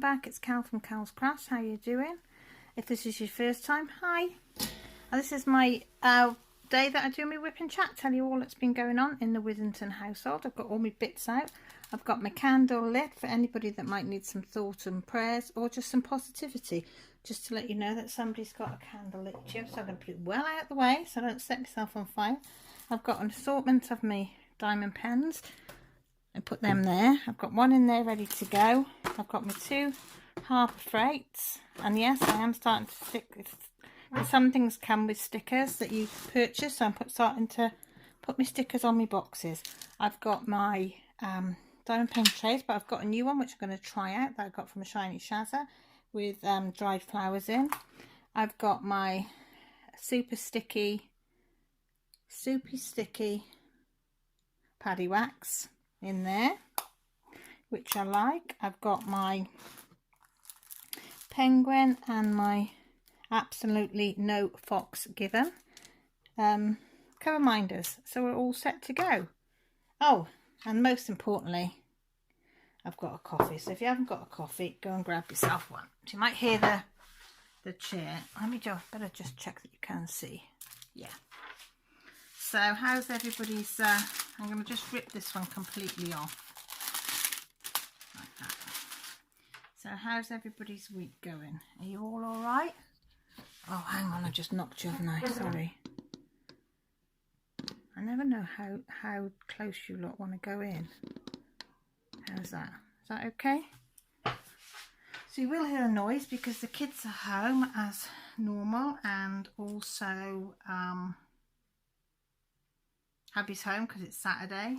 back. It's Cal from Cal's Crafts. How you doing? If this is your first time, hi. This is my day that I do my Wip and Chat. Tell you all that's been going on in the Withington household. I've got all my bits out. I've got my candle lit for anybody that might need some thought and prayers or just some positivity. Just to let you know that somebody's got a candle lit too. So I'm going to put it well out of the way so I don't set myself on fire. I've got an assortment of my diamond pens. I put them there. I've got one in there ready to go. I've got my 2 Harbour Freights. And yes, I am starting to stick. Some things come with stickers that you purchase. So I'm starting to put my stickers on my boxes. I've got my diamond pen trays, but I've got a new one which I'm going to try out that I got from a Shiny Shazza with dried flowers in. I've got my super sticky paddy wax in there, which I like. I've got my penguin and my absolutely no fox given cover minders, so we're all set to go. Oh, and most importantly, I've got a coffee. So if you haven't got a coffee, go and grab yourself one. So you might hear the chair. Let me better just check that you can see. Yeah. So how's everybody's I'm going to just rip this one completely off like that. So how's everybody's week going? Are you all right? Oh, hang on, I just knocked you, haven't I? Sorry. I never know how close you lot want to go in. How's that? Is that okay? So you will hear a noise because the kids are home as normal, and also hubby's home because it's Saturday.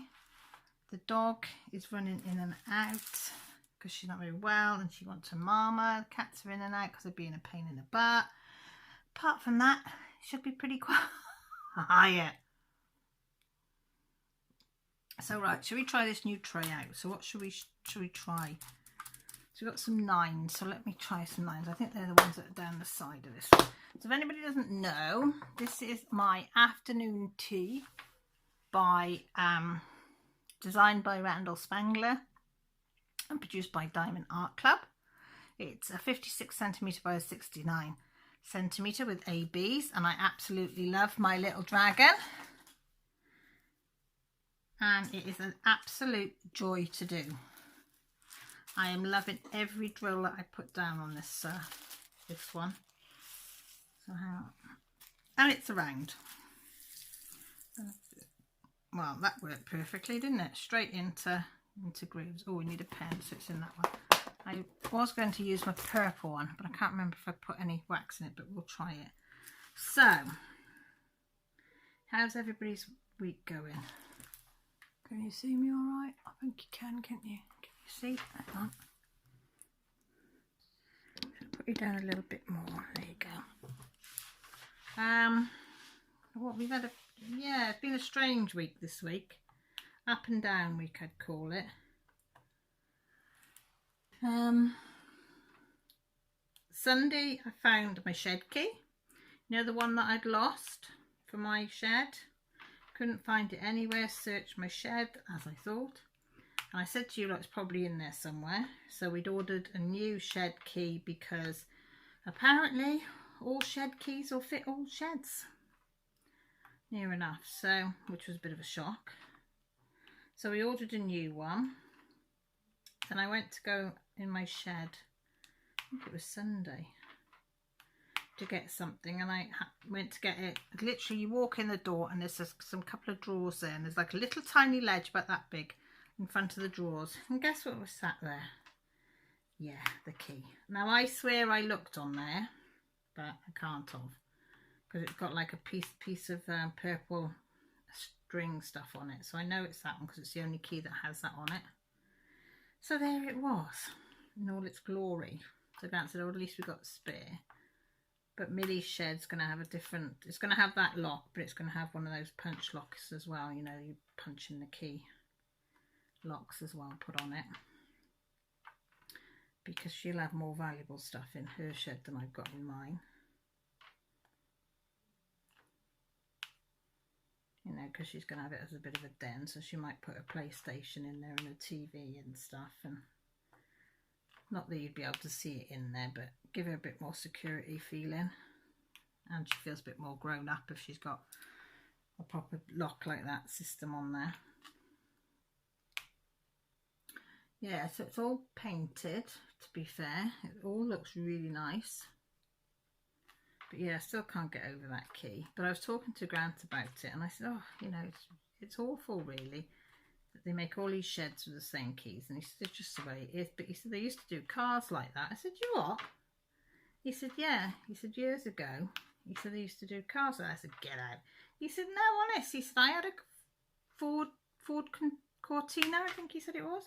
The dog is running in and out because she's not very well and she wants her mama. The cats are in and out because they're being a pain in the butt. Apart from that, it should be pretty quiet. So right, should we try this new tray out? So what should we try? So we've got some 9s, so let me try some 9s. I think they're the ones that are down the side of this one. So if anybody doesn't know, this is my afternoon tea by designed by Randall Spangler and produced by Diamond Art Club. It's a 56cm by a 69cm with ABs, and I absolutely love my little dragon. And it is an absolute joy to do. I am loving every drill that I put down on this one. So and it's a round. Well, that worked perfectly, didn't it? Straight into grooves. Oh, we need a pen, so it's in that one. I was going to use my purple one, but I can't remember if I put any wax in it, but we'll try it. So, how's everybody's week going? Can you see me all right? I think you can, can't you? Can you see? Hang on. Put you down a little bit more. There you go. What we've had it's been a strange week this week. Up and down week, I'd call it. Sunday I found my shed key. You know, the one that I'd lost for my shed. Couldn't find it anywhere. Searched my shed as I thought, and I said to you, it's probably in there somewhere. So we'd ordered a new shed key because apparently all shed keys will fit all sheds. Near enough. So, which was a bit of a shock. So we ordered a new one. Then I went to go in my shed, I think it was Sunday, to get something, and I went to get it. Literally, you walk in the door and there's some couple of drawers there, and there's like a little tiny ledge about that big in front of the drawers. And guess what was sat there? Yeah, the key. Now I swear I looked on there, but I can't have, because it's got like a piece of purple string stuff on it. So I know it's that one because it's the only key that has that on it. So there it was in all its glory. So Grant said, oh, at least we got the spare. But Millie's shed's going to have a different, it's going to have that lock, but it's going to have one of those punch locks as well. You know, you punch in the key locks as well, put on it. Because she'll have more valuable stuff in her shed than I've got in mine. You know, because she's going to have it as a bit of a den, so she might put a PlayStation in there and a TV and stuff. And Not that you'd be able to see it in there, but give her a bit more security feeling. And she feels a bit more grown up if she's got a proper lock like that system on there. Yeah, so it's all painted, to be fair. It all looks really nice. But yeah, I still can't get over that key. But I was talking to Grant about it, and I said, oh, you know, it's awful, really, that they make all these sheds with the same keys. And he said, it's just the way it is. But he said, they used to do cars like that. I said, you what? He said, yeah. He said, years ago, he said, they used to do cars like that. I said, get out. He said, no, honest. He said, I had a Ford Cortina, I think he said it was.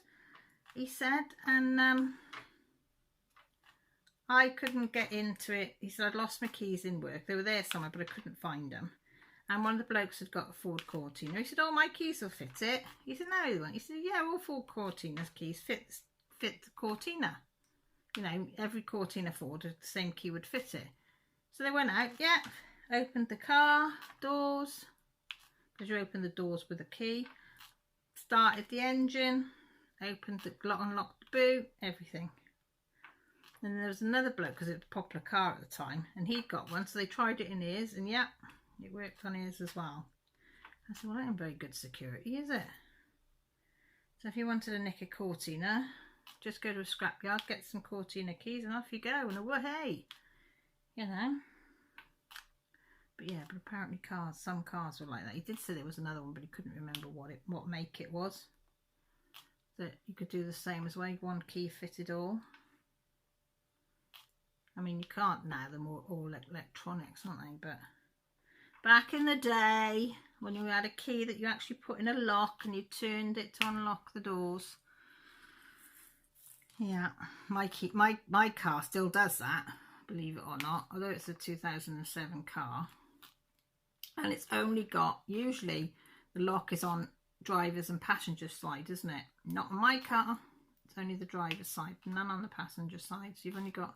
He said, and I couldn't get into it. He said, I'd lost my keys in work. They were there somewhere, but I couldn't find them. And one of the blokes had got a Ford Cortina. He said, oh, my keys will fit it. He said, no, they won't. He said, yeah, all Ford Cortina's keys fit the Cortina. You know, every Cortina Ford, the same key would fit it. So they went out, yeah, opened the car doors, because you open the doors with a key, started the engine, opened the unlocked the boot, everything. And there was another bloke, because it was a popular car at the time, and he'd got one, so they tried it in his, and yeah, it worked on his as well. I said, well, that ain't very good security, is it? So if you wanted to nick a Cortina, just go to a scrapyard, get some Cortina keys, and off you go, and away, hey, you know. But yeah, but apparently some cars were like that. He did say there was another one, but he couldn't remember what make it was. That you could do the same as well, one key fitted all. I mean, you can't now, they're all electronics, aren't they? But back in the day, when you had a key that you actually put in a lock and you turned it to unlock the doors. Yeah, my car still does that, believe it or not, although it's a 2007 car. And it's only got, usually the lock is on driver's and passenger side, isn't it? Not on my car, it's only the driver's side, none on the passenger side. So you've only got,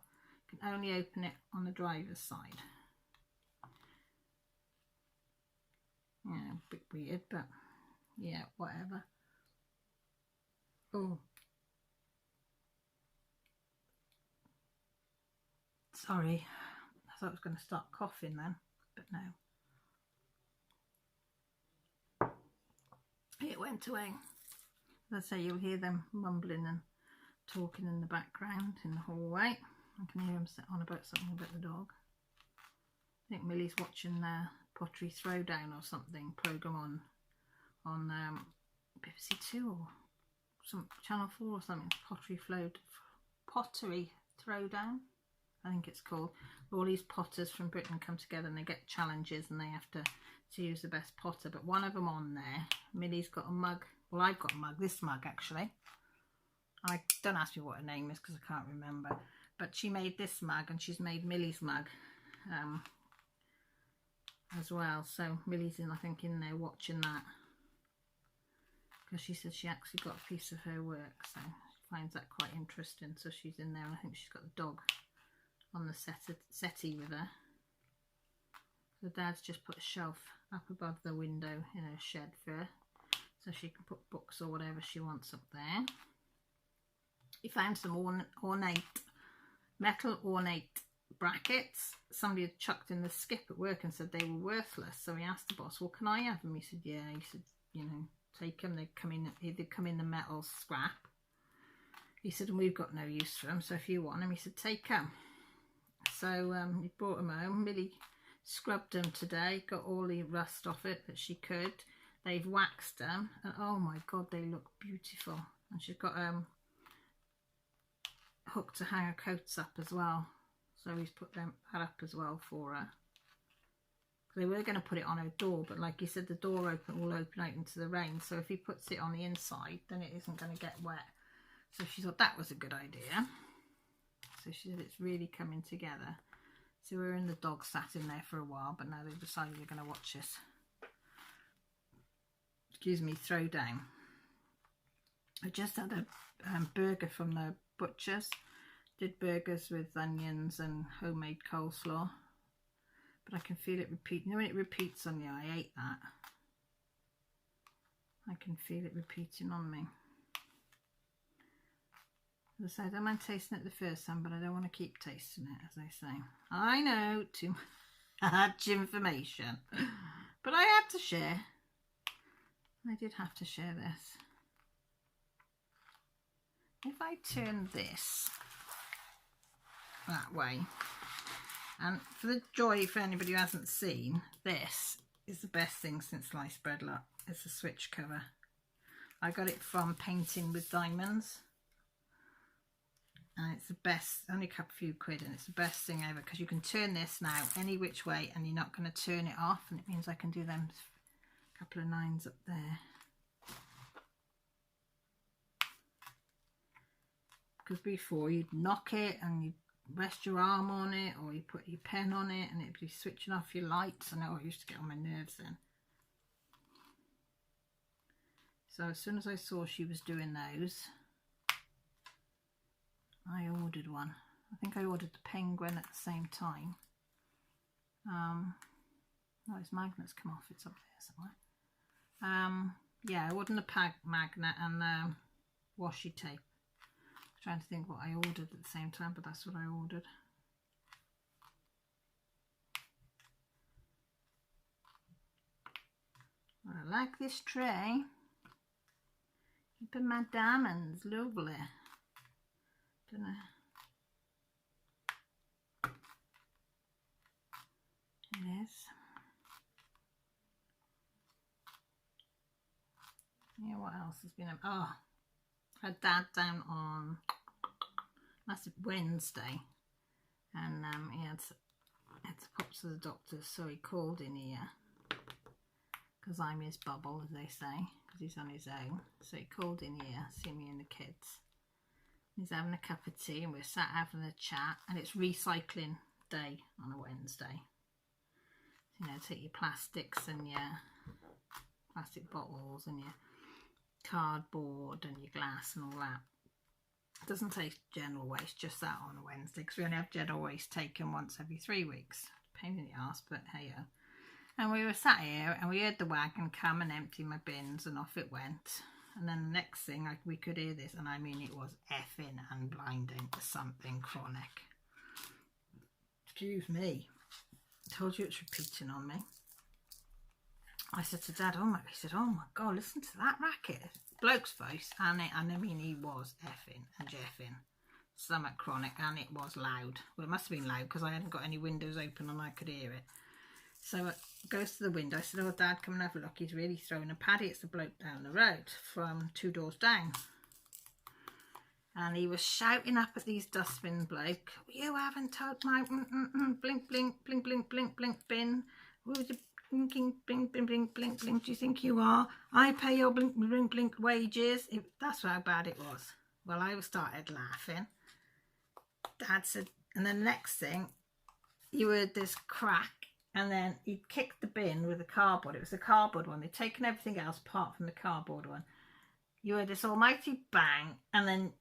you can only open it on the driver's side. Yeah, a bit weird, but yeah, whatever. Oh, sorry, I thought I was going to start coughing then, but no. It went away. As I say, you'll hear them mumbling and talking in the background in the hallway. I can hear them sit on about something about the dog. I think Millie's watching the Pottery Throwdown or something programme on BBC Two or some Channel 4 or something. Pottery Throwdown, I think it's called. All these potters from Britain come together and they get challenges and they have to use the best potter. But one of them on there, Millie's got a mug. Well, I've got a mug, this mug actually. Don't ask me what her name is because I can't remember. But she made this mug and she's made Millie's mug as well. So Millie's I think in there watching that. Because she said she actually got a piece of her work. So she finds that quite interesting. So she's in there and I think she's got the dog on the settee with her. So Dad's just put a shelf up above the window in her shed for her, so she can put books or whatever she wants up there. He found some metal ornate brackets. Somebody had chucked in the skip at work and said they were worthless. So he asked the boss, well, can I have them? He said, yeah. He said, you know, take them. They'd come in the metal scrap. He said, and we've got no use for them. So if you want them, he said, take them. So he brought them home. Millie scrubbed them today, got all the rust off it that she could. They've waxed them, and oh my god, they look beautiful. And she's got a hook to hang her coats up as well, so he's put that up as well for her. They were going to put it on her door, but like he said, the door will open out into the rain, so if he puts it on the inside then it isn't going to get wet. So she thought that was a good idea. So she said it's really coming together. So we were in the dog sat in there for a while, but now they've decided they're going to watch this, excuse me, throwdown. I just had a burger from the butcher's. Did burgers with onions and homemade coleslaw. But I can feel it repeat. You know when it repeats on you? I ate that. I can feel it repeating on me. As I said, I don't mind tasting it the first time, but I don't want to keep tasting it, as I say. I know, too much information. But I had to share. I did have to share this. If I turn this that way, and for the joy, for anybody who hasn't seen, this is the best thing since sliced bread. Look, it's a switch cover. I got it from Painting with Diamonds. And it's the best, only a few quid, and it's the best thing ever because you can turn this now any which way and you're not going to turn it off, and it means I can do them couple of lines up there. Because before you'd knock it and you'd rest your arm on it, or you put your pen on it and it'd be switching off your lights. I know it used to get on my nerves then. So as soon as I saw she was doing those, I ordered one. I think I ordered the penguin at the same time. Oh, his magnet's come off. It's up there somewhere. Yeah, I ordered a magnet and washi tape. I'm trying to think what I ordered at the same time, but that's what I ordered. I like this tray. Keeping my diamonds, lovely. Don't know. It is. Yeah, what else has been? Oh, I had Dad down on last Wednesday, and he had to pop to the doctor, so he called in here because I'm his bubble, as they say, because he's on his own. So he called in here, see me and the kids. He's having a cup of tea and we're sat having a chat, and it's recycling day on a Wednesday. You know, take your plastics and your plastic bottles and your cardboard and your glass and all that. It doesn't take general waste, just that on a Wednesday, because we only have general waste taken once every 3 weeks. Pain in the arse, but hey ho. And we were sat here and we heard the wagon come and empty my bins, and off it went. And then the next thing, we could hear this, and I mean it was effing and blinding, something chronic. Excuse me. I told you it's repeating on me. I said to Dad, he said, oh my God, listen to that racket. Bloke's voice, and I mean he was effing and jeffing. Somewhat chronic, and it was loud. Well, it must have been loud because I hadn't got any windows open and I could hear it. So it goes to the window. I said, oh Dad, come and have a look. He's really throwing a paddy. It's the bloke down the road from 2 doors down. And he was shouting up at these dustbin bloke, you haven't told my blink, blink, blink, blink, blink, blink bin. Who's your blinking, blink, blink, blink, blink, blink, do you think you are? I pay your blink, blink, blink wages. That's how bad it was. Well, I started laughing. Dad said, and then the next thing, you heard this crack, and then he'd kicked the bin with the cardboard. It was the cardboard one. They'd taken everything else apart from the cardboard one. You heard this almighty bang, and then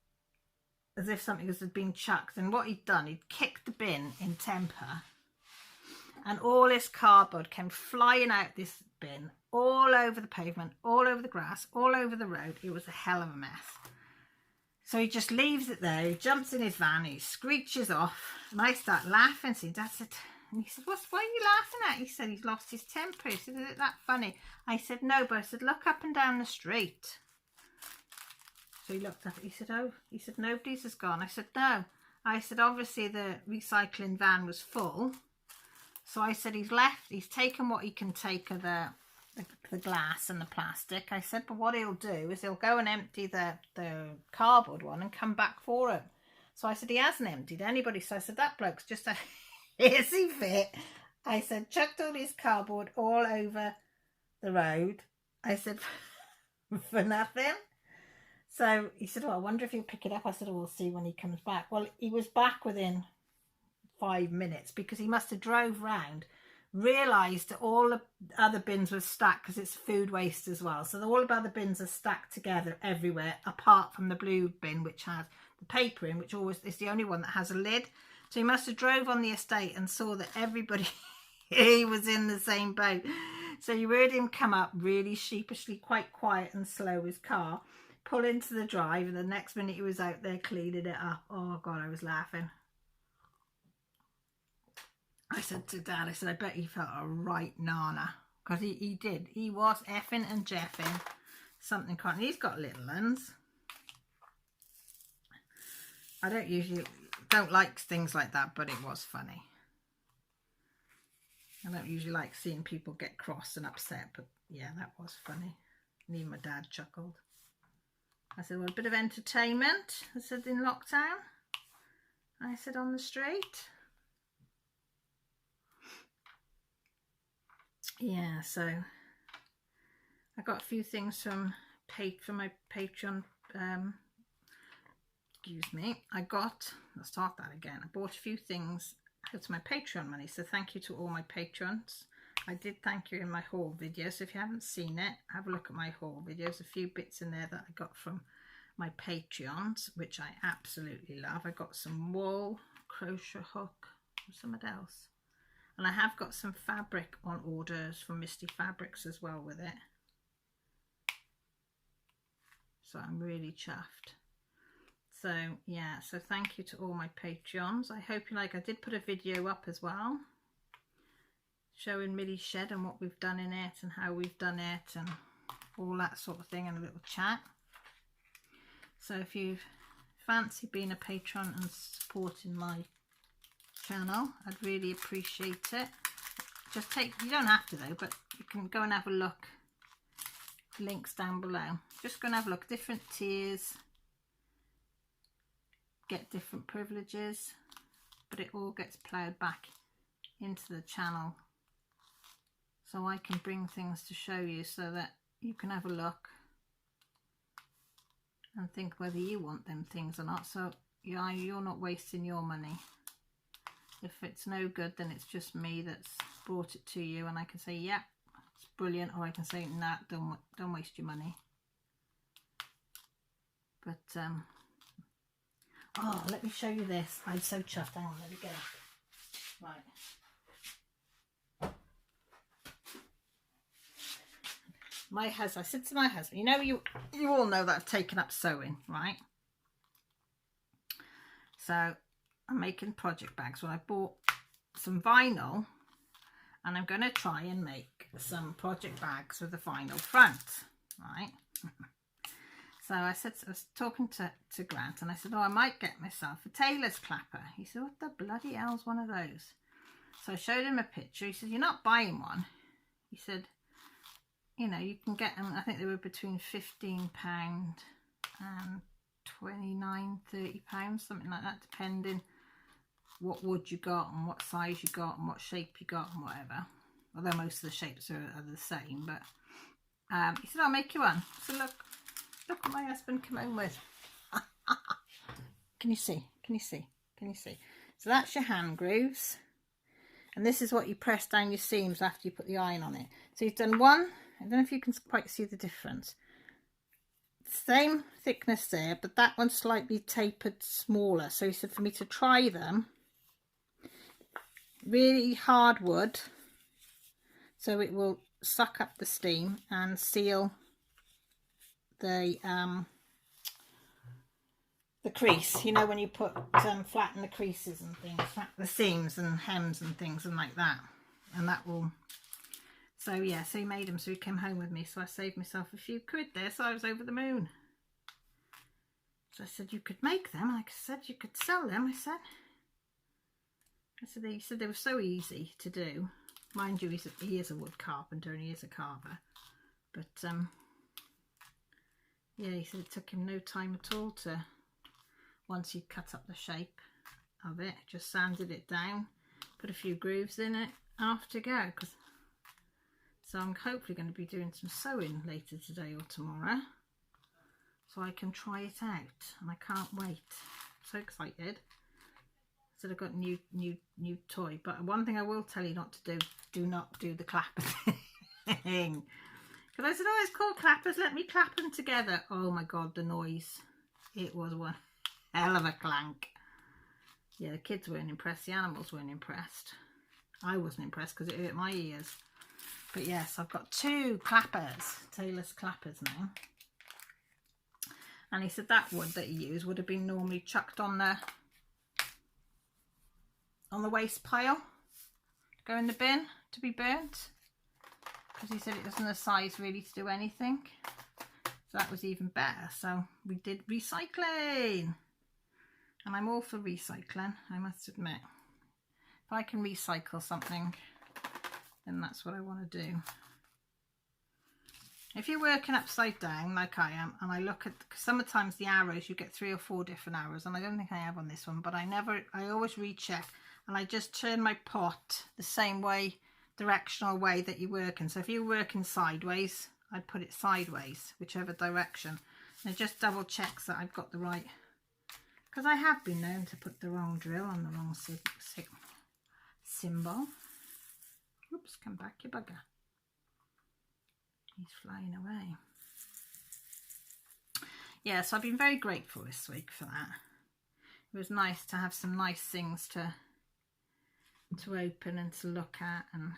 as if something had been chucked. And what he'd done, he'd kicked the bin in temper, and all this cardboard came flying out this bin, all over the pavement, all over the grass, all over the road. It was a hell of a mess. So he just leaves it there, he jumps in his van, he screeches off, and I start laughing. So Dad said, and he said, what are you laughing at? He said, he's lost his temper. He said, is it that funny? I said, no, but I said, look up and down the street. So he looked up, he said, oh, he said, nobody's has gone. I said, no. I said, obviously the recycling van was full. So I said, he's taken what he can take of the glass and the plastic. I said, but what he'll do is he'll go and empty the cardboard one and come back for it. So I said, he hasn't emptied anybody. So I said, that bloke's just a hissy fit. I said, chucked all his cardboard all over the road. I said, for nothing. So he said, well, I wonder if he'll pick it up. I said, oh, we'll see when he comes back. Well, he was back within 5 minutes because he must have drove round, realised that all the other bins were stacked because it's food waste as well. So all the other bins are stacked together everywhere apart from the blue bin, which has the paper in, which always is the only one that has a lid. So he must have drove on the estate and saw that everybody he was in the same boat. So you heard him come up really sheepishly, quite quiet and slow, his car, pull into the drive, and the next minute he was out there cleaning it up. Oh God, I was laughing. I said to Dad, I said, I bet he felt a right nana, because he did. He was effing and jeffing something. He's got little ones. I don't like things like that, but it was funny. I don't usually like seeing people get cross and upset, but yeah, that was funny. And even my dad chuckled. I said, well, a bit of entertainment, I said, in lockdown. I said, on the street. Yeah, so I got a few things from my Patreon. Excuse me. Let's start that again. I bought a few things out of my Patreon money. So thank you to all my patrons. I did thank you in my haul video. So if you haven't seen it, have a look at my haul video. There's a few bits in there that I got from my Patreons, which I absolutely love. I got some wool, crochet hook, and something else. And I have got some fabric on orders from Misty Fabrics as well with it. So I'm really chuffed. So yeah, so thank you to all my Patreons. I hope you like. I did put a video up as well, showing Millie's shed and what we've done in it and how we've done it and all that sort of thing, and a little chat. So if you fancy being a patron and supporting my channel, I'd really appreciate it. You don't have to though, but you can go and have a look. Links down below. Just go and have a look. Different tiers get different privileges, but it all gets ploughed back into the channel, so I can bring things to show you so that you can have a look and think whether you want them things or not. So you're not wasting your money. If it's no good, then it's just me that's brought it to you, and I can say, yeah, it's brilliant, or I can say, nah, don't waste your money. But oh, let me show you this. I'm so chuffed. Hang on, let me go. Right. I said to my husband, you know, you all know that I've taken up sewing, right? So I'm making project bags. Well, I bought some vinyl, and I'm going to try and make some project bags with a vinyl front, right? So I was talking to Grant, and I said, oh, I might get myself a tailor's clapper. He said, what the bloody hell's one of those? So I showed him a picture. He said, you're not buying one. He said, you know, you can get them, I think they were between £15 and £29–30, something like that, depending what wood you got and what size you got and what shape you got and whatever. Although most of the shapes are the same, but he said, I'll make you one. So look what my husband came home with. Can you see? Can you see? Can you see? So that's your hand grooves, and this is what you press down your seams after you put the iron on it. So you've done one. I don't know if you can quite see the difference. Same thickness there, but that one's slightly tapered smaller. So he said for me to try them. Really hard wood, so it will suck up the steam and seal the crease, you know, when you put flatten the creases and things, flatten the seams and hems and things and like that, and that will. So yeah, so he made them, so he came home with me, so I saved myself a few quid there, so I was over the moon. So I said, you could make them. I said, you could sell them. He said they were so easy to do. Mind you, he is a wood carpenter and he is a carver, but yeah, he said it took him no time at all to, once he cut up the shape of it, just sanded it down, put a few grooves in it, and off to go. So I'm hopefully going to be doing some sewing later today or tomorrow, so I can try it out, and I can't wait. I'm so excited. So I've got new toy, but one thing I will tell you not to do not do the clapper thing. Because I said, oh, it's called clappers, let me clap them together. Oh my god, the noise. It was one hell of a clank. Yeah, the kids weren't impressed, the animals weren't impressed. I wasn't impressed because it hurt my ears. But yes, I've got two clappers, tailor's clappers now. And he said that wood that he used would have been normally chucked on the waste pile, go in the bin to be burnt, because he said it wasn't the size really to do anything. So that was even better. So we did recycling, and I'm all for recycling, I must admit. If I can recycle something, then that's what I want to do. If you're working upside down like I am, and I look at, sometimes the arrows, you get 3 or 4 different arrows, and I don't think I have on this one, but I always recheck, and I just turn my pot the same way, directional way that you're working. So if you're working sideways, I'd put it sideways, whichever direction, and it just double checks that I've got the right, because I have been known to put the wrong drill on the wrong symbol. Oops, come back, you bugger. He's flying away. Yeah, so I've been very grateful this week for that. It was nice to have some nice things to open and to look at, and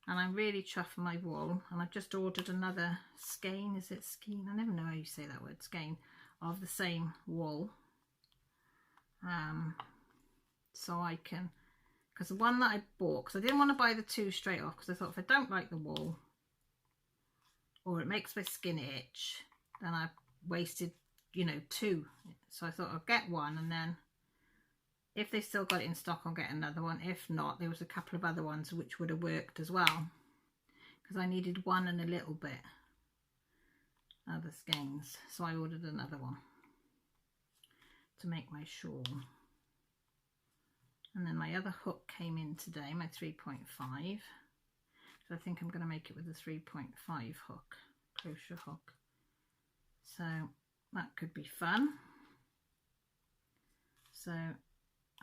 I'm really chuffed for my wool. And I've just ordered another skein. Is it skein? I never know how you say that word, skein, of the same wool. So I can, because the one that I bought, because I didn't want to buy the 2 straight off, because I thought if I don't like the wool, or it makes my skin itch, then I've wasted, you know, 2. So I thought I'll get one, and then if they still got it in stock, I'll get another one. If not, there was a couple of other ones which would have worked as well, because I needed 1 and a little bit other skeins. So I ordered another one to make my shawl. And then my other hook came in today, my 3.5. So I think I'm going to make it with a 3.5 hook, crochet hook. So that could be fun. So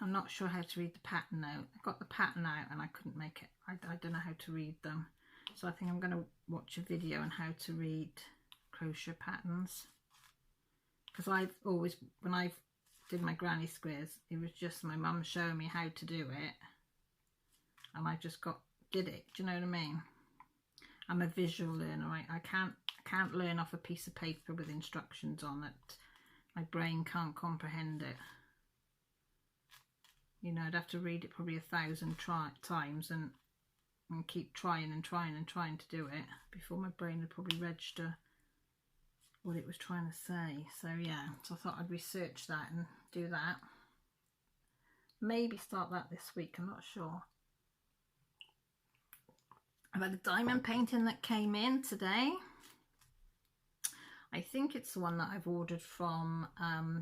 I'm not sure how to read the pattern out. I got the pattern out and I couldn't make it. I don't know how to read them. So I think I'm going to watch a video on how to read crochet patterns. Because I've always, when I did my granny squares, it was just my mum showing me how to do it. And I just did it. Do you know what I mean? I'm a visual learner. I can't learn off a piece of paper with instructions on it. My brain can't comprehend it. You know, I'd have to read it probably 1,000 times and keep trying and trying and trying to do it before my brain would probably register what it was trying to say. So yeah, so I thought I'd research that and do that. Maybe start that this week, I'm not sure. I've had a diamond painting that came in today. I think it's the one that I've ordered from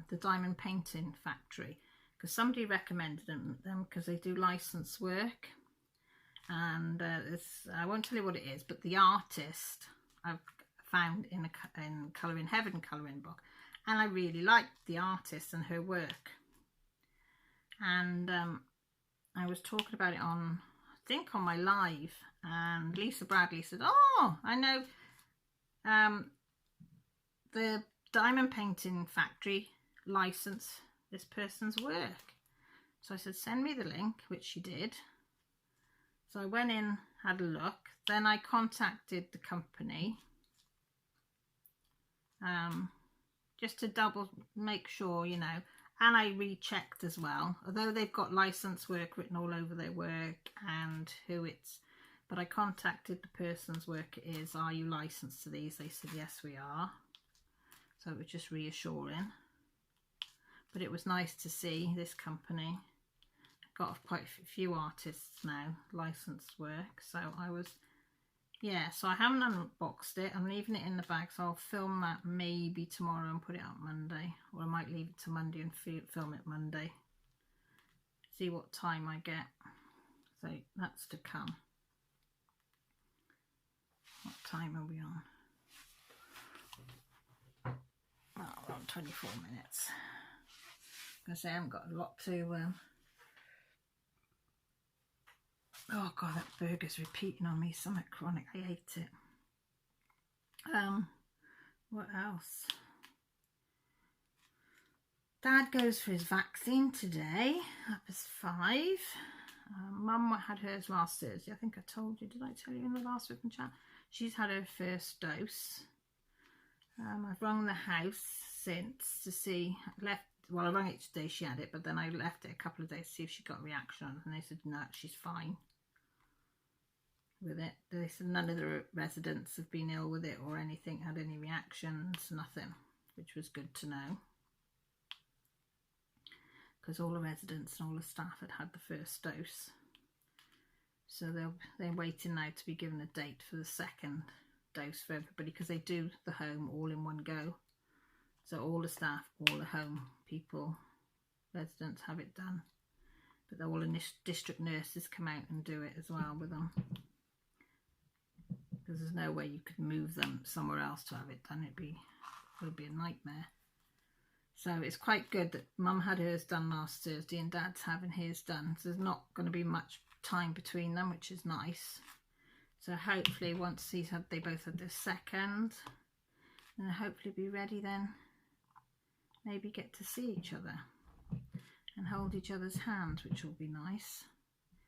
the Diamond Painting Factory, because somebody recommended them because they do license work. And I won't tell you what it is, but the artist I've found in Colouring Heaven colouring book, and I really liked the artist and her work. And I was talking about it on, I think on my live, and Lisa Bradley said, "Oh, I know the Diamond Painting Factory license this person's work." So I said, "Send me the link," which she did. So I went in, had a look, then I contacted the company just to make sure, you know, and I rechecked as well, although they've got license work written all over their work and who it's, but I contacted the person's work it is, "Are you licensed to these?" They said, "Yes, we are." So it was just reassuring. But it was nice to see this company got quite a few artists now licensed work. So I was, yeah, so I haven't unboxed it. I'm leaving it in the bag, so I'll film that maybe tomorrow and put it out Monday, or I might leave it to Monday and film it Monday, see what time I get. So that's to come. What time are we on? Oh, we're on 24 minutes. I'm going to say I haven't got a lot to oh god, that burger's repeating on me, something chronic, I hate it. What else? Dad goes for his vaccine today. That was 5. Mum had hers last Thursday. I think I told you, did I tell you in the last Wip and Chat? She's had her first dose. I've rung the house since to see, I rang it today, she had it, but then I left it a couple of days to see if she got a reaction on it, and they said no, she's fine with it. They said none of the residents have been ill with it or anything, had any reactions, nothing, which was good to know, because all the residents and all the staff had the first dose. So they're waiting now to be given a date for the second dose for everybody, because they do the home all in one go. So all the staff, all the home people, residents have it done. But all the district nurses come out and do it as well with them. Because there's no way you could move them somewhere else to have it done. It would be a nightmare. So it's quite good that Mum had hers done last Thursday and Dad's having his done. So there's not going to be much time between them, which is nice. So hopefully once they both had their second, and hopefully be ready then, maybe get to see each other and hold each other's hands, which will be nice.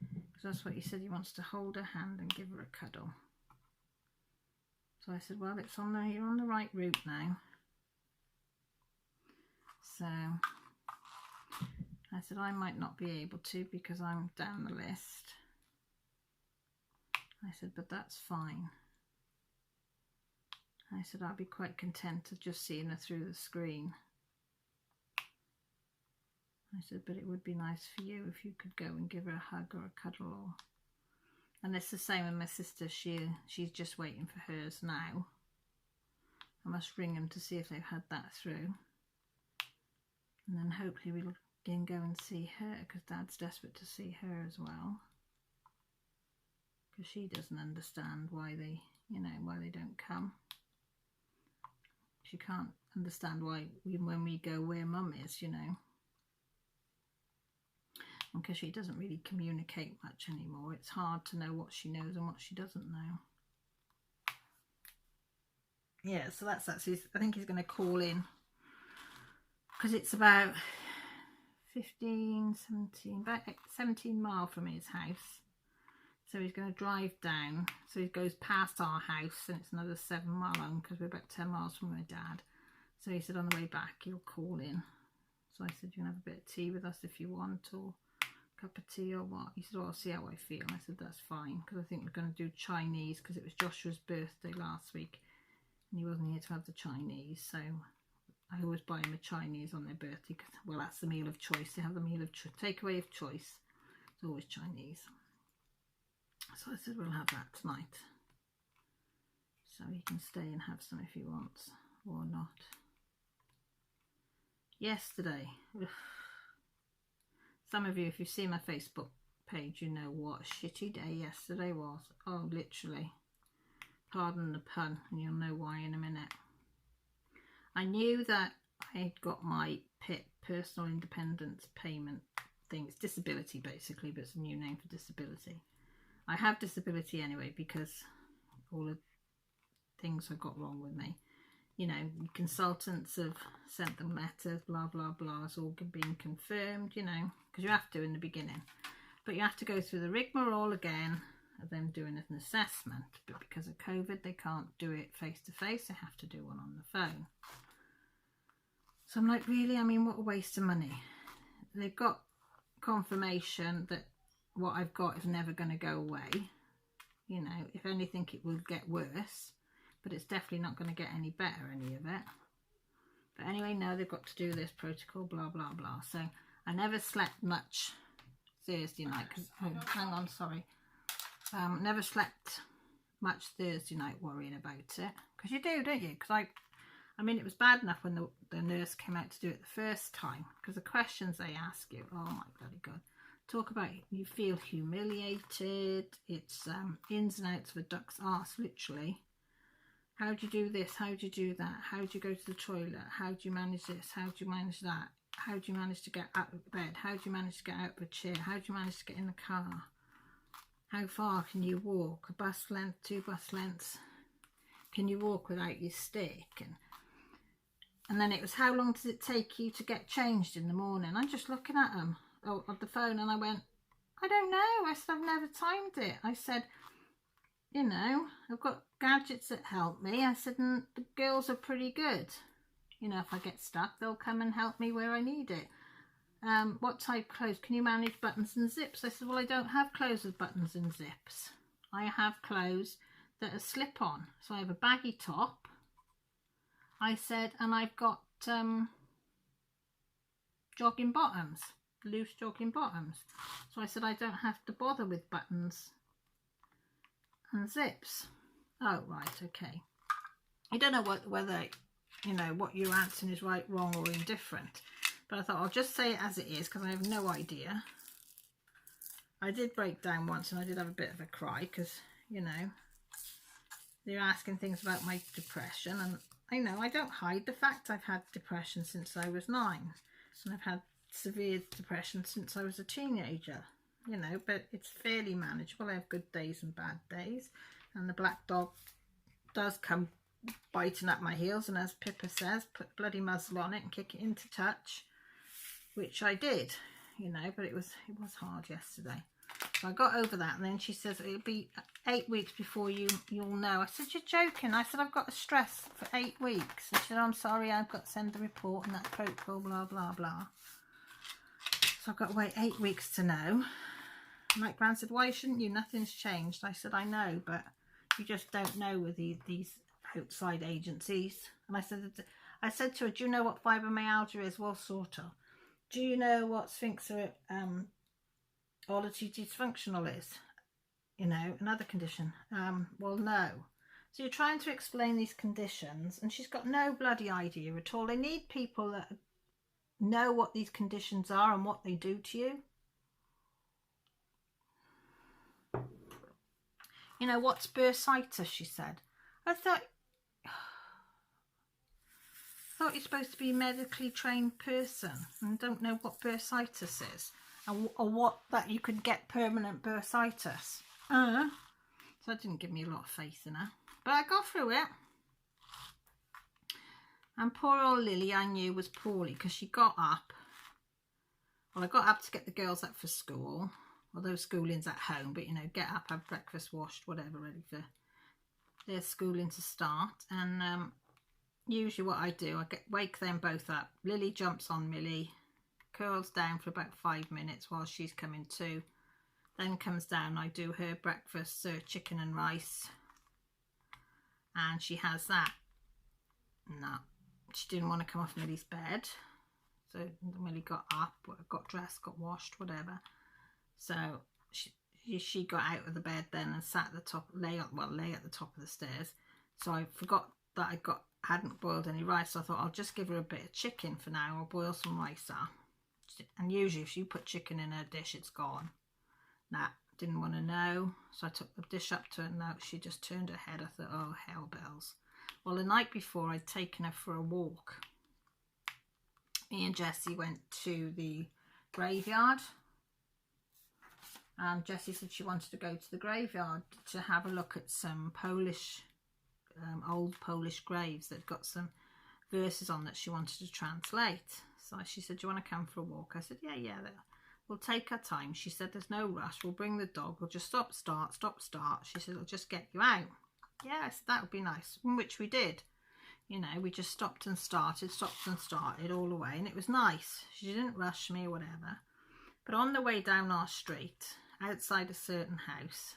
Because that's what he said, he wants to hold her hand and give her a cuddle. So I said, well, you're on the right route now. So I said, I might not be able to because I'm down the list. I said, but that's fine. I said, I'll be quite content of just seeing her through the screen. I said, but it would be nice for you if you could go and give her a hug or a cuddle. And it's the same with my sister. She's just waiting for hers now. I must ring them to see if they've had that through. And then hopefully we'll again go and see her, because Dad's desperate to see her as well. Because she doesn't understand why they don't come. She can't understand why when we go where Mum is, and because she doesn't really communicate much anymore, it's hard to know what she knows and what she doesn't know. Yeah, so that's I think he's going to call in, because it's about about 17 miles from his house. So he's going to drive down. So he goes past our house, and it's another 7 miles home, because we're about 10 miles from my dad. So he said on the way back he'll call in. So I said, you can have a bit of tea with us if you want, or a cup of tea or what. He said, well, I'll see how I feel. I said, that's fine, because I think we're going to do Chinese, because it was Joshua's birthday last week and he wasn't here to have the Chinese. So I always buy him a Chinese on their birthday, because, well, that's the meal of choice. They have the meal of takeaway of choice. It's always Chinese. So I said, we'll have that tonight. So he can stay and have some if he wants, or not. Yesterday, some of you, if you see my Facebook page, you know what a shitty day yesterday was. Oh, literally. Pardon the pun, and you'll know why in a minute. I knew that I had got my PIP, personal independence payment thing. It's disability basically, but it's a new name for disability. I have disability anyway, because all the things have got wrong with me. Consultants have sent them letters, blah, blah, blah. It's all been confirmed, because you have to in the beginning. But you have to go through the rigmarole again of them doing an assessment. But because of COVID, they can't do it face-to-face. They have to do one on the phone. So I'm like, really? I mean, what a waste of money. They've got confirmation that what I've got is never going to go away. If anything, it will get worse, but it's definitely not going to get any better, any of it. But anyway, no, they've got to do this protocol, blah, blah, blah. So I never slept much Thursday night, because, hang on, sorry. Never slept much Thursday night worrying about it, because you do, don't you? Because I mean, it was bad enough when the nurse came out to do it the first time, because the questions they ask you, oh my bloody God. Talk about you feel humiliated. It's ins and outs of a duck's arse, literally. How do you do this? How do you do that? How do you go to the toilet? How do you manage this? How do you manage that? How do you manage to get out of bed? How do you manage to get out of a chair? How do you manage to get in the car? How far can you walk? A bus length, 2 bus lengths? Can you walk without your stick? And then it was, how long does it take you to get changed in the morning? I'm just looking at them. On the phone, and I went, I don't know. I said, I've never timed it. I said, you know, I've got gadgets that help me. I said, and the girls are pretty good. You know, if I get stuck, they'll come and help me where I need it. What type clothes? Can you manage buttons and zips? I said, well, I don't have clothes with buttons and zips. I have clothes that are slip-on. So I have a baggy top, I said, and I've got jogging bottoms, loose jogging bottoms. So I said, I don't have to bother with buttons and zips. Oh, right, okay. I don't know whether, you know, what you're answering is right, wrong, or indifferent. But I thought I'll just say it as it is because I have no idea. I did break down once and I did have a bit of a cry because, you know, they're asking things about my depression. And I know I don't hide the fact I've had depression since I was 9. And I've had severe depression since I was a teenager, you know, but it's fairly manageable. I have good days and bad days. And the black dog does come biting at my heels, and as Pippa says, put bloody muzzle on it and kick it into touch, which I did, you know, but it was hard yesterday. So I got over that, and then she says it'll be 8 weeks before you'll know. I said, you're joking. I said, I've got a stress for 8 weeks. And she said, I'm sorry, I've got to send the report and that protocol, blah blah blah. So I've got to wait 8 weeks to know. And like Gran said, why shouldn't you? Nothing's changed. I said, I know, but you just don't know with these outside agencies. And I said to her, do you know what fibromyalgia is? Well, sort of. Do you know what sphincter dysfunctional is? You know, another condition. Well, no. So you're trying to explain these conditions, and she's got no bloody idea at all. They need people that know what these conditions are and what they do to you. You know, what's bursitis, she said. I thought you're supposed to be a medically trained person and don't know what bursitis is, or what that you could get permanent bursitis. So that didn't give me a lot of faith in her, but I got through it. And poor old Lily, I knew was poorly because she got up. Well, I got up to get the girls up for school, although schooling's at home, but you know, get up, have breakfast, washed, whatever, ready for their schooling to start. And usually what I do, I wake them both up. Lily jumps on Millie, curls down for about 5 minutes while she's coming to. Then comes down, I do her breakfast, chicken and rice. And she has that. No, she didn't want to come off Millie's bed. So Millie got up, got dressed, got washed, whatever. So she got out of the bed then and sat at the top, lay at the top of the stairs. So I forgot that hadn't boiled any rice. So I thought I'll just give her a bit of chicken for now. I'll boil some rice up. And usually if you put chicken in a dish, it's gone. Nah, didn't want to know. So I took the dish up to her. No, she just turned her head. I thought, oh, hell bells. Well, the night before, I'd taken her for a walk. Me and Jessie went to the graveyard. And Jessie said she wanted to go to the graveyard to have a look at some Polish, old Polish graves that got some verses on that she wanted to translate. So she said, do you want to come for a walk? I said, yeah, we'll take our time. She said, there's no rush. We'll bring the dog. We'll just stop, start. She said, it'll just get you out. Yes, that would be nice. Which we did. You know, we just stopped and started all the way. And it was nice. She didn't rush me or whatever. But on the way down our street, outside a certain house,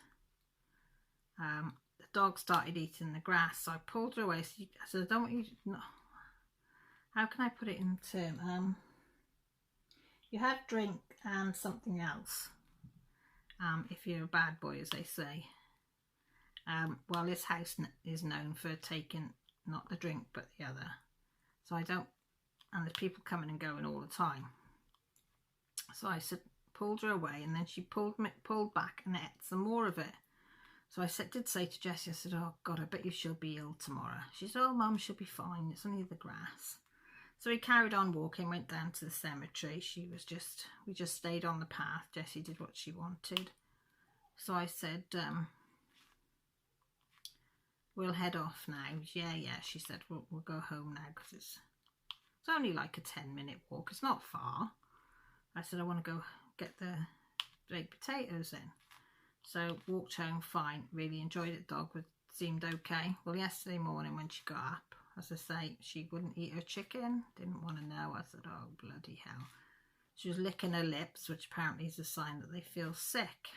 the dog started eating the grass. So I pulled her away. I said, I don't want you to... No. How can I put it in term? You have drink and something else. If you're a bad boy, as they say. Well, this house is known for taking not the drink but the other. So I don't... And there's people coming and going all the time. So I said, pulled her away, and then she pulled back and ate some more of it. So I did say to Jessie, I said, oh God, I bet you she'll be ill tomorrow. She said, oh Mum, she'll be fine. It's only the grass. So we carried on walking, went down to the cemetery. We just stayed on the path. Jessie did what she wanted. So I said, we'll head off now. Yeah, she said, we'll go home now because it's only like a 10-minute walk. It's not far. I said, I want to go get the baked potatoes in. So walked home fine, really enjoyed it. Dog seemed okay. Well, yesterday morning when she got up, as I say, she wouldn't eat her chicken, didn't want to know. I said, oh bloody hell. She was licking her lips, which apparently is a sign that they feel sick.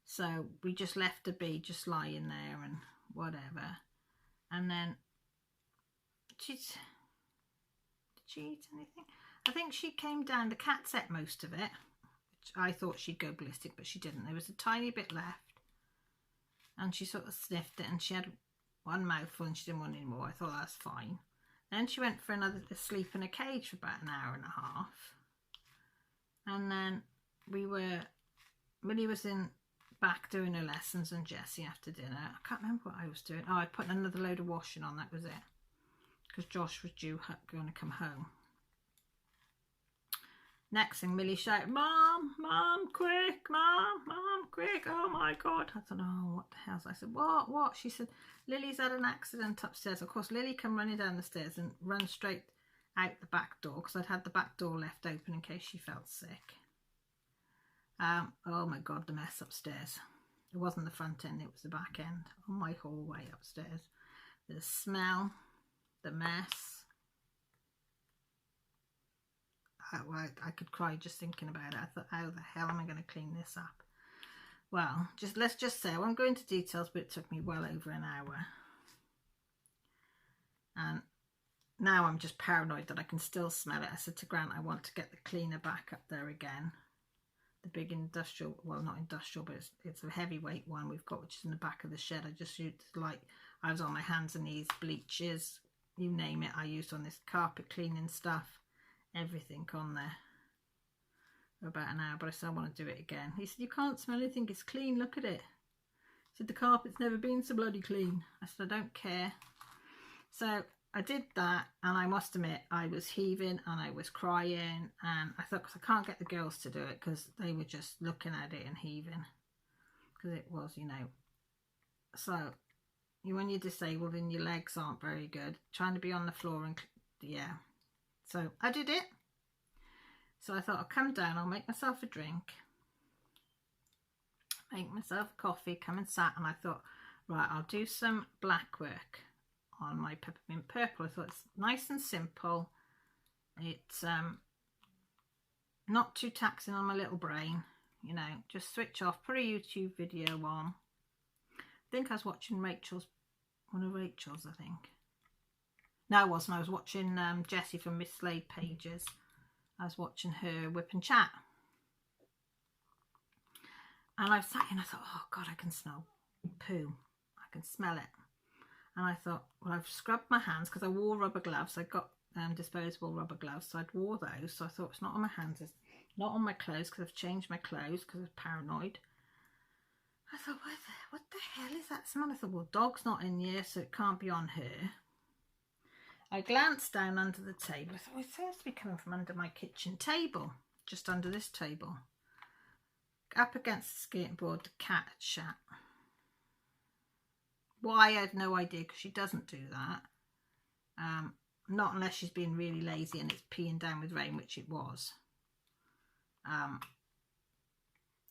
So we just left her be, just lying there and whatever. And then did she eat anything? I think she came down, the cats ate most of it, which I thought she'd go ballistic, but she didn't. There was a tiny bit left. And she sort of sniffed it, and she had one mouthful and she didn't want any more. I thought that's fine. Then she went for another sleep in a cage for about an hour and a half. And then Millie was in back doing her lessons and Jessie after dinner. I can't remember what I was doing. Oh, I put another load of washing on, that was it. Because Josh was going to come home. Next thing, Millie shouted, Mom, Mom, quick, Mom, quick, oh my God. I thought, oh, what the hell? I said, what? She said, Lily's had an accident upstairs. Of course, Lily came running down the stairs and ran straight out the back door, because I'd had the back door left open in case she felt sick. Oh my God, the mess upstairs. It wasn't the front end, it was the back end. On my hallway upstairs. The smell, the mess. I could cry just thinking about it. I thought, how the hell am I going to clean this up? Well, let's just say, I won't go into details, but it took me well over an hour. And now I'm just paranoid that I can still smell it. I said to Grant, I want to get the cleaner back up there again. The big industrial, well, not industrial, but it's a heavyweight one we've got, which is in the back of the shed. I just used, like, I was on my hands and knees, bleaches, you name it. I used on this carpet cleaning stuff. Everything on there for about an hour, but I said I want to do it again. He said, you can't smell anything, it's clean, look at it. He said, the carpet's never been so bloody clean. I said, I don't care. So I did that, and I must admit I was heaving and I was crying, and I thought, because I can't get the girls to do it because they were just looking at it and heaving, because it was, you know. So when you're disabled and your legs aren't very good, trying to be on the floor and yeah. So I did it. So I thought, I'll come down, I'll make myself a drink, make myself a coffee, come and sat, and I thought, right, I'll do some black work on my peppermint purple. I thought it's nice and simple. It's not too taxing on my little brain, you know, just switch off, put a YouTube video on. I think I was watching one of Rachel's, I think. No, I wasn't. I was watching Jessie from Miss Slade Pages. I was watching her Wip and Chat. And I sat and I thought, oh God, I can smell poo. I can smell it. And I thought, well, I've scrubbed my hands because I wore rubber gloves. I got disposable rubber gloves, so I'd wore those. So I thought, it's not on my hands, it's not on my clothes, because I've changed my clothes because I was paranoid. I thought, what the hell is that smell? I thought, well, dog's not in here, so it can't be on her. I glanced down under the table. I thought, well, it seems to be coming from under my kitchen table, just under this table. Up against the skating board, the cat had shat. Why, I had no idea, because she doesn't do that. Not unless she's been really lazy and it's peeing down with rain, which it was.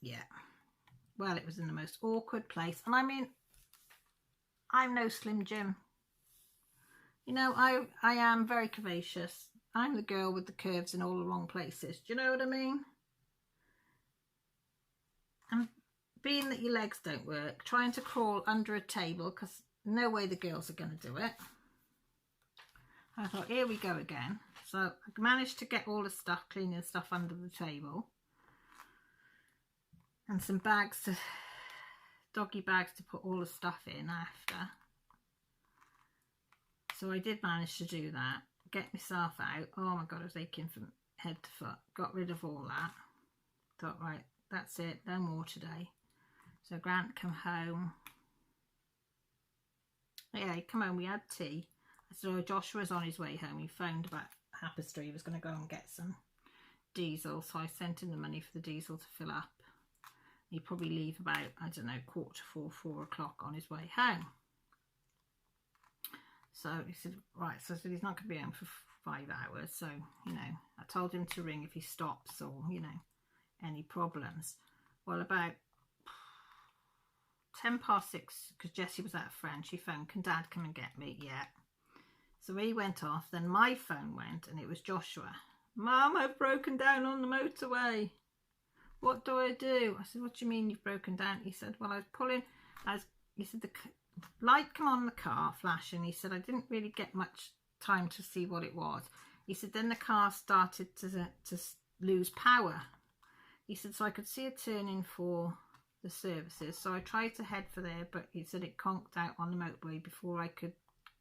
Yeah. Well, it was in the most awkward place. And I mean, I'm no Slim Jim. You know, I am very curvaceous. I'm the girl with the curves in all the wrong places. Do you know what I mean? And being that your legs don't work, trying to crawl under a table, because no way the girls are going to do it. I thought, here we go again. So I managed to get all the stuff, cleaning stuff under the table. And some bags, doggy bags to put all the stuff in after. So I did manage to do that, get myself out. Oh my God, I was aching from head to foot. Got rid of all that. Thought, right, that's it, no more today. So Grant come home. Yeah, he come home, we had tea. So Joshua was on his way home. He phoned about 3:30. He was going to go and get some diesel. So I sent him the money for the diesel to fill up. He'd probably leave about, I don't know, 3:45, 4 o'clock on his way home. So he said, right, so I said he's not going to be home for 5 hours. So, you know, I told him to ring if he stops or, you know, any problems. Well, about 6, because Jessie was at a friend. She phoned, can Dad come and get me? Yeah. So he went off. Then my phone went, and it was Joshua. Mum, I've broken down on the motorway. What do I do? I said, what do you mean you've broken down? He said, well, I was pulling. He said, the light come on the car, flashing. He said, I didn't really get much time to see what it was. He said, then the car started to lose power. He said, so I could see it turning for the services. So I tried to head for there, but he said it conked out on the motorway before I could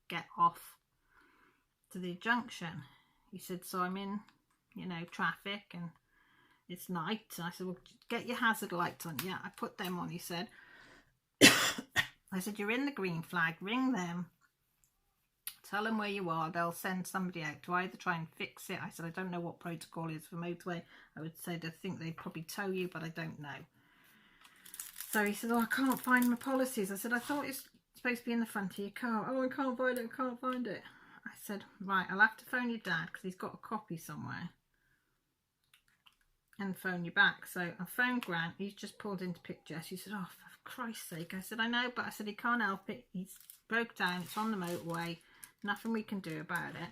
get off to the junction. He said, so I'm in, traffic and it's night. I said, well, get your hazard lights on. Yeah, I put them on, he said. I said, you're in the green flag, ring them. Tell them where you are. They'll send somebody out to either try and fix it. I said, I don't know what protocol is for motorway. I would say, I think they'd probably tow you, but I don't know. So he said, oh, I can't find my policies. I said, I thought it's supposed to be in the front of your car. Oh, I can't find it. I can't find it. I said, right, I'll have to phone your dad because he's got a copy somewhere and phone you back. So I phoned Grant. He's just pulled in to pick Jess. He said, oh, for Christ's sake. I said, I know, but I said, he can't help it. He's broke down. It's on the motorway. Nothing we can do about it.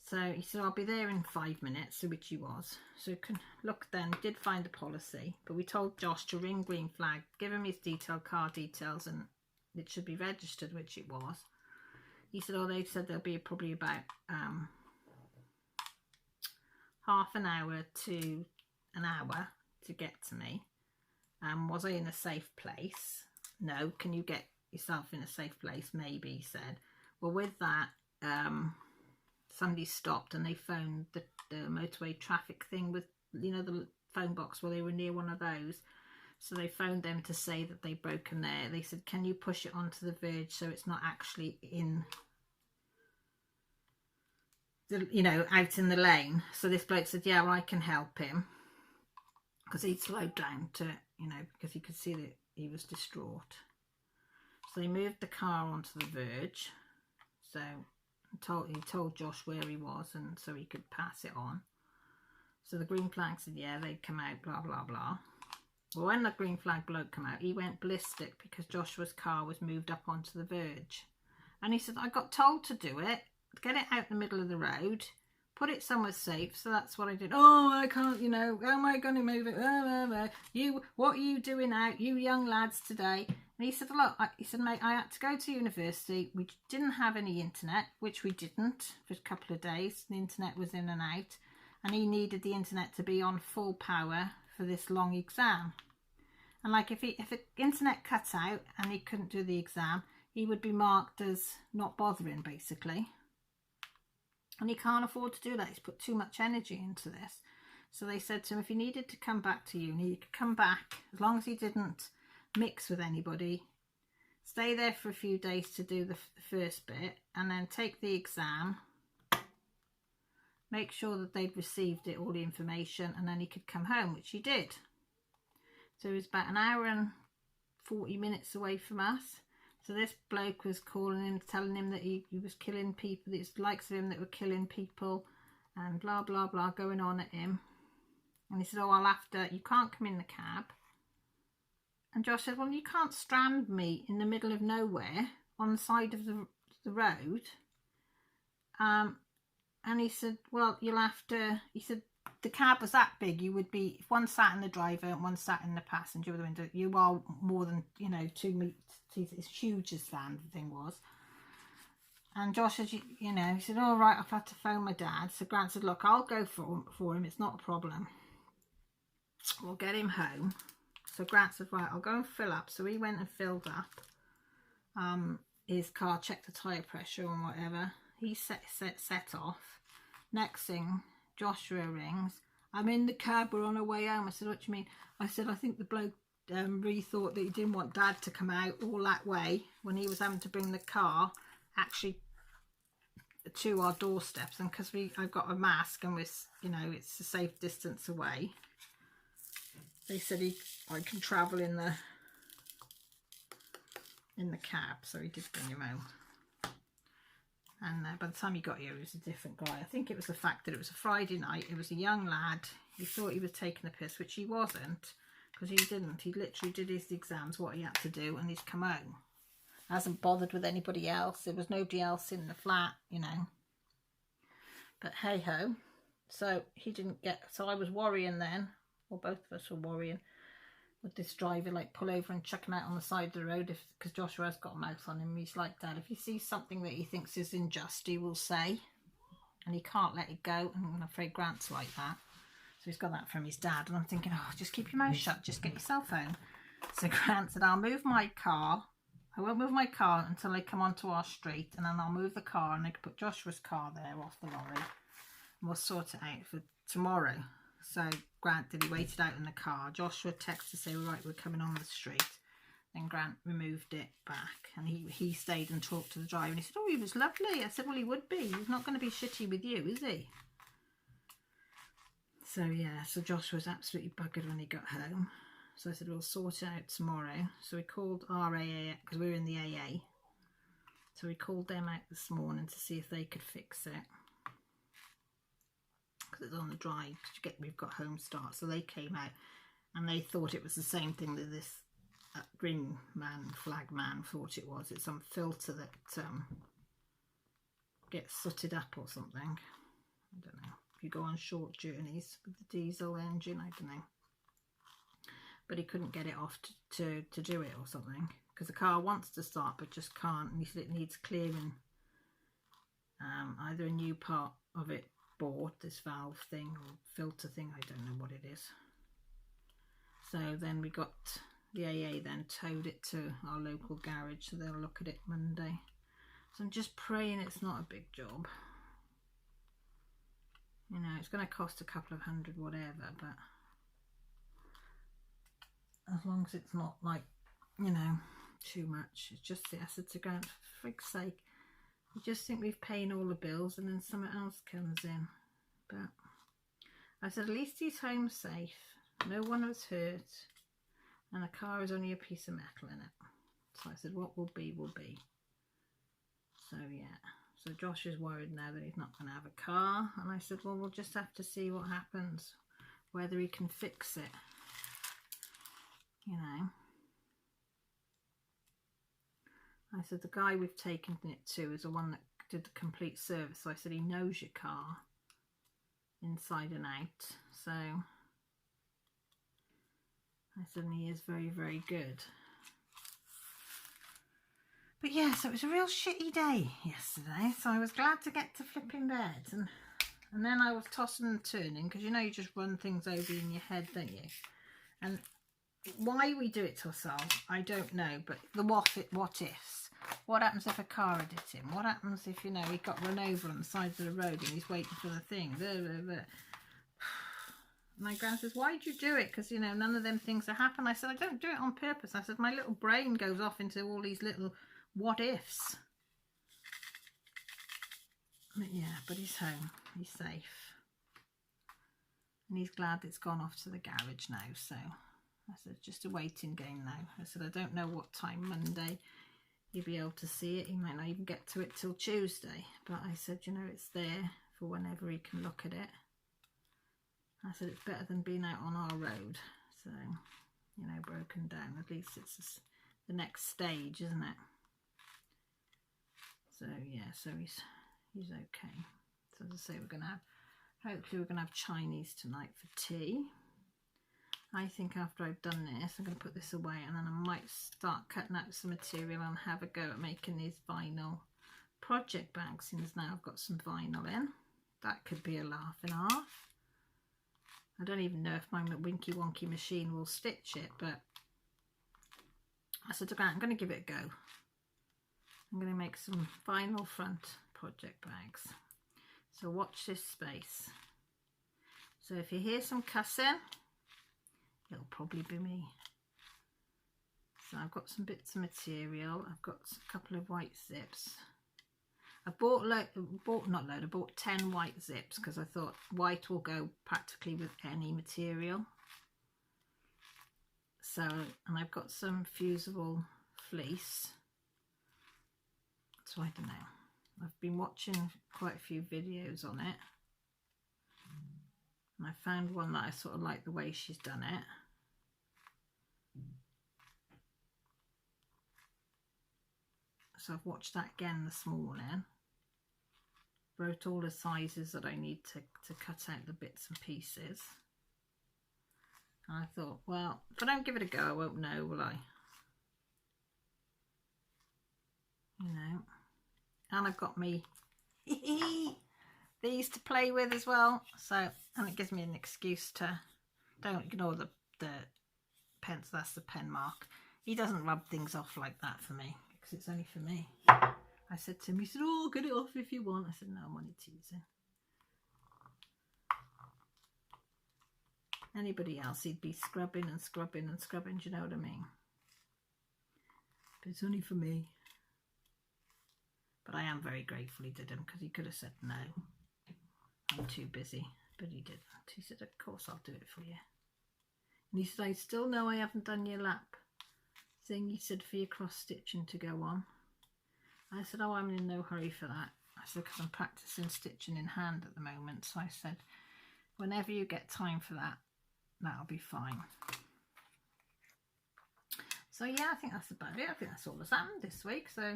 So he said, I'll be there in 5 minutes, which he was. So you can look then, did find the policy, but we told Josh to ring green flag, give him his car details, and it should be registered, which it was. He said, oh, they said there'll be probably about half an hour to an hour to get to me. Was I in a safe place? No. Can you get yourself in a safe place? Maybe, he said. Well, with that, somebody stopped and they phoned the motorway traffic thing with, the phone box where they were near one of those. So they phoned them to say that they'd broken there. They said, can you push it onto the verge so it's not actually in, out in the lane? So this bloke said, yeah, well, I can help him. Because he'd slowed down to, because he could see that he was distraught. So they moved the car onto the verge. So he told Josh where he was, and so he could pass it on. So the green flag said, yeah, they'd come out, blah, blah, blah. Well, when the green flag bloke came out, he went ballistic because Joshua's car was moved up onto the verge. And he said, I got told to do it, get it out in the middle of the road, put it somewhere safe. So that's what I did. Oh, I can't, how am I going to move it? What are you doing out, you young lads, today? And he said, look, he said, mate, I had to go to university. We didn't have any internet, which we didn't for a couple of days. The internet was in and out. And he needed the internet to be on full power for this long exam. And like if the internet cut out and he couldn't do the exam, he would be marked as not bothering, basically. And he can't afford to do that. He's put too much energy into this. So they said to him, if he needed to come back to uni, he could come back as long as he didn't mix with anybody, stay there for a few days to do the first bit, and then take the exam, make sure that they'd received it, all the information, and then he could come home, which he did. So he was about an hour and 40 minutes away from us. So this bloke was calling him, telling him that he was killing people, it's likes of him that were killing people, and blah blah blah going on at him. And he said, oh, you can't come in the cab. And Josh said, well, you can't strand me in the middle of nowhere on the side of the road. And he said, well, you'll have to, he said, the cab was that big, you would be, if one sat in the driver and one sat in the passenger with the window, you are more than, 2 meters, it's huge as van thing was. And Josh said, he said, all right, I've had to phone my dad. So Grant said, look, I'll go for him, it's not a problem. We'll get him home. So Grant said, right, I'll go and fill up. So he went and filled up his car, checked the tyre pressure and whatever. He set off. Next thing, Joshua rings. I'm in the cab, we're on our way home. I said, what do you mean? I said, I think the bloke really thought that he didn't want Dad to come out all that way when he was having to bring the car actually to our doorsteps. And because I've got a mask and it's a safe distance away. They said I can travel in the cab, so he did bring him home. And by the time he got here, he was a different guy. I think it was the fact that it was a Friday night. It was a young lad. He thought he was taking the piss, which he wasn't. because he didn't. He literally did his exams, what he had to do, and he's come home. Hasn't bothered with anybody else. There was nobody else in the flat, you know. But hey ho. So he didn't get, so I was worrying then, or both of us were worrying, would this driver like pull over and chuck him out on the side of the road, if because Joshua has got a mouth on him. He's like that. If he sees something that he thinks is unjust, he will say, and he can't let it go. And I'm afraid Grant's like that. So he's got that from his dad. And I'm thinking, oh, just keep your mouth shut, just get your cell phone. So Grant said, I'll move my car. I won't move my car until I come onto our street, and then I'll move the car and I can put Joshua's car there off the lorry, and we'll sort it out for tomorrow. So Grant did, he waited out in the car. Joshua texted to say, right, we're coming on the street. Then Grant removed it back, and he stayed and talked to the driver, and he said, oh, he was lovely. I said, well, he would be. He's not going to be shitty with you, is he? So yeah, so Joshua was absolutely buggered when he got home. So I said, we'll sort it out tomorrow. So we called our AA, because we were in the AA. So we called them out this morning to see if they could fix it, because it's on the drive, because we've got home start. So they came out, and they thought it was the same thing that this green man, flag man, thought it was. It's some filter that gets sooted up or something. I don't know. If you go on short journeys with the diesel engine, I don't know. But he couldn't get it off to do it or something, because the car wants to start but just can't, and he said it needs clearing. Either a new part of it bought, this valve thing or filter thing, I don't know what it is. So then we got the AA then towed it to our local garage, so they'll look at it Monday. So I'm just praying it's not a big job. You know, it's going to cost a couple of $100 whatever, but as long as it's not like, you know, too much. It's just, I said to Grant, for frig's sake, you just think we've paid all the bills and then something else comes in. But I said, at least he's home safe, no one was hurt, and the car is only a piece of metal in it. So I said, what will be will be. So yeah, so Josh is worried now that he's not going to have a car, and I said, well, we'll just have to see what happens, whether he can fix it. You know, I said the guy we've taken it to is the one that did the complete service. So I said he knows your car inside and out. So I said, and he is very, very good. But yeah, so it was a real shitty day yesterday. So I was glad to get to flipping bed, and then I was tossing and turning, because you know you just run things over in your head, don't you? And why we do it to ourselves, I don't know, but the what ifs. What happens if a car had hit him? What happens if, you know, he got run over on the side of the road and he's waiting for the thing? My grand says, why'd you do it? Because, you know, none of them things have happened. I said, I don't do it on purpose. I said, my little brain goes off into all these little what ifs. But yeah, but he's home. He's safe. And he's glad it's gone off to the garage now, so I said, just a waiting game now. I said, I don't know what time Monday you'll be able to see it. He might not even get to it till Tuesday. But I said, you know, it's there for whenever he can look at it. I said, it's better than being out on our road. So, you know, broken down. At least it's the next stage, isn't it? So, yeah, so he's okay. So, as I say, we're going to have, hopefully we're going to have Chinese tonight for tea. I think after I've done this, I'm going to put this away, and then I might start cutting out some material and have a go at making these vinyl project bags, since now I've got some vinyl in. That could be a laugh and a half. I don't even know if my winky wonky machine will stitch it, but I said to Grant, I'm going to give it a go. I'm going to make some vinyl front project bags. So watch this space. So if you hear some cussing, it'll probably be me. So I've got some bits of material. I've got a couple of white zips. I bought 10 white zips, because I thought white will go practically with any material. So, and I've got some fusible fleece. So I don't know. I've been watching quite a few videos on it. And I found one that I sort of like the way she's done it. So I've watched that again this morning. Wrote all the sizes that I need to cut out the bits and pieces. And I thought, well, if I don't give it a go, I won't know, will I? You know. And I've got me these to play with as well. So, and it gives me an excuse to, don't ignore the pens, that's the pen mark. He doesn't rub things off like that for me, because it's only for me. I said to him, he said, oh, get it off if you want. I said, no, I'm only teasing. Anybody else, he'd be scrubbing and scrubbing and scrubbing, do you know what I mean? But it's only for me. But I am very grateful he did him, because he could have said no. I'm too busy. But he didn't. He said, of course I'll do it for you. And he said, I still know I haven't done your lap thing. He said, for your cross stitching to go on. I said, oh, I'm in no hurry for that. I said, because I'm practicing stitching in hand at the moment. So I said, whenever you get time for that, that'll be fine. So yeah, I think that's about it. I think that's all that's happened this week. So,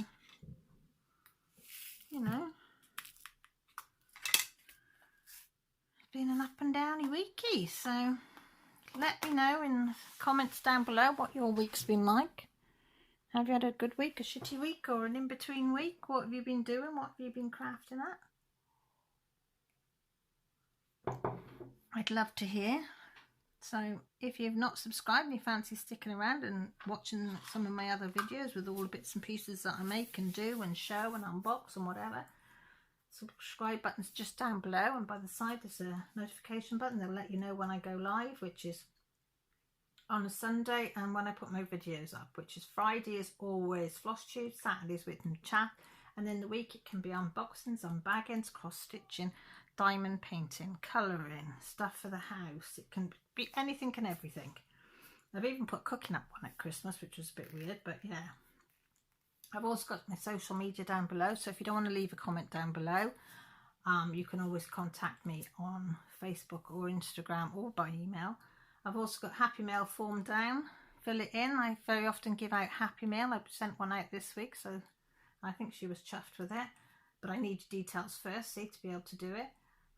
you know, it's been an up and downy weeky. So let me know in the comments down below what your week's been like. Have you had a good week, a shitty week, or an in-between week? What have you been doing? What have you been crafting at? I'd love to hear. So if you've not subscribed and you fancy sticking around and watching some of my other videos with all the bits and pieces that I make and do and show and unbox and whatever, subscribe button's just down below, and by the side there's a notification button that'll let you know when I go live, which is on a Sunday, and when I put my videos up, which is Friday is always floss tube, Saturday's Wip and Chat, and in the week it can be unboxings, unbaggings, cross stitching, diamond painting, colouring, stuff for the house. It can be anything and everything. I've even put cooking up one at Christmas, which was a bit weird, but yeah. I've also got my social media down below, so if you don't want to leave a comment down below, you can always contact me on Facebook or Instagram or by email. I've also got Happy Mail form down. Fill it in. I very often give out Happy Mail. I sent one out this week, so I think she was chuffed with it. But I need details first, see, to be able to do it.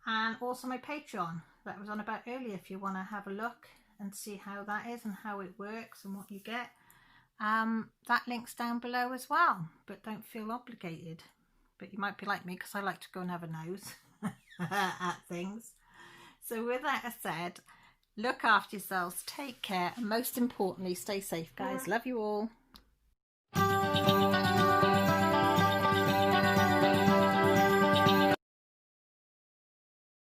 And also my Patreon that I was on about earlier, if you want to have a look and see how that is and how it works and what you get. That link's down below as well, but don't feel obligated. But you might be like me, because I like to go and have a nose at things. So with that said, look after yourselves, take care, and most importantly, stay safe, guys. Love you all.